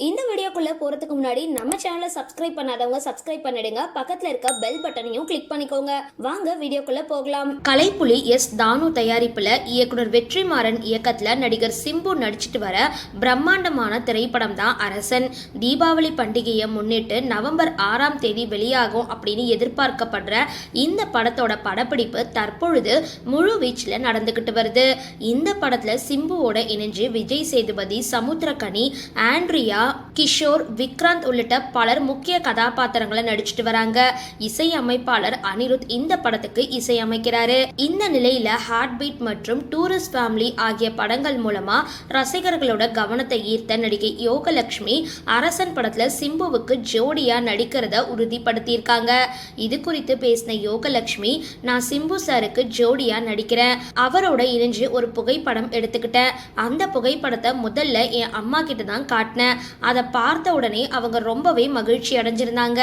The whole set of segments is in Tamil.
இந்த வீடியோக்குள்ள போறதுக்கு முன்னாடி நம்ம சேனலை சப்ஸ்கிரைப் பண்ணாதவங்க சப்ஸ்கிரைப் பண்ணிடுங்க. பக்கத்துல இருக்க பெல் பட்டனையும் கிளிக் பண்ணிக்கோங்க. வாங்க வீடியோக்குள்ள போகலாம். கலைப்புலி எஸ் தானு தயாரிப்புல இயக்குனர் வெற்றிமாறன் இயக்கத்துல நடிகர் சிம்பு நடிச்சிட்டு வர பிரம்மாண்டமான திரைப்படம் தான் அரசன். தீபாவளி பண்டிகையை முன்னிட்டு நவம்பர் 6ஆம் தேதி வெளியாகும் அப்படின்னு எதிர்பார்க்கப்படுற இந்த படத்தோட படப்பிடிப்பு தற்பொழுது முழு வீச்சுல நடந்துகிட்டு வருது. இந்த படத்துல சிம்புவோட இணைஞ்சு விஜய் சேதுபதி, சமுத்திரகனி, ஆண்ட்ரியா, கிஷோர், விக்ராந்த் உள்ளிட்ட பலர் முக்கிய கதாபாத்திரங்களை நடிச்சிட்டு வராங்க. இசையமைப்பாளர் அனிருத் இந்த படத்துக்கு இசையமைக்கிறாரு. இந்த நிலையில ஹார்ட் பீட் மற்றும் டூரிஸ்ட் ஃபேமிலி ஆகிய படங்கள் மூலமா ரசிகர்களோட கவனத்தை ஈர்த்த நடிகை யோகலட்சுமி அரசன் படத்துல சிம்புவுக்கு ஜோடியா நடிக்கிறத உறுதிப்படுத்தியிருக்காங்க. இது குறித்து பேசின யோகலட்சுமி, நான் சிம்பு சாருக்கு ஜோடியா நடிக்கிறேன், அவரோட இணைஞ்சு ஒரு புகைப்படம் எடுத்துக்கிட்டேன். அந்த புகைப்படத்தை முதல்ல என் அம்மா கிட்ட தான் காட்டினேன். அதை பார்த்த உடனே அவங்க ரொம்பவே மகிழ்ச்சி அடைஞ்சிருந்தாங்க.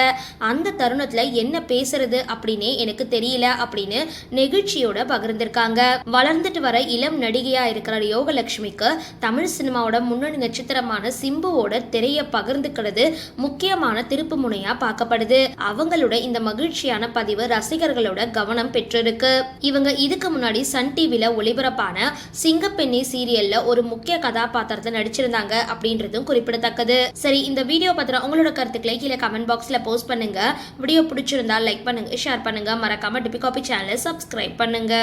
அந்த தருணத்துல என்ன பேசுறது அப்படின்னே எனக்கு தெரியல அப்படின்னு நெகிழ்ச்சியோட பகிர்ந்திருக்காங்க. வளர்ந்துட்டு வர இளம் நடிகையா இருக்கிற யோகலட்சுமிக்கு தமிழ் சினிமாவோட முன்னணி நட்சத்திரமான சிம்புவோட திரையை பகிர்ந்துக்கிறது முக்கியமான திருப்பு முனையா பார்க்கப்படுது. அவங்களோட இந்த மகிழ்ச்சியான பதிவு ரசிகர்களோட கவனம் பெற்றிருக்கு. இவங்க இதுக்கு முன்னாடி சன் டிவில ஒளிபரப்பான சிங்கப்பெண்ணி சீரியல்ல ஒரு முக்கிய கதாபாத்திரத்தை நடிச்சிருந்தாங்க அப்படின்றதும் குறிப்பிடத்தக்கது. சரி, இந்த வீடியோ பத்தின உங்களோட கருத்துக்களை கீழே கமெண்ட் பாக்ஸ்ல போஸ்ட் பண்ணுங்க. வீடியோ பிடிச்சிருந்தா லைக் பண்ணுங்க, ஷேர் பண்ணுங்க, மறக்காம டிபி காபி சேனலை சப்ஸ்கிரைப் பண்ணுங்க.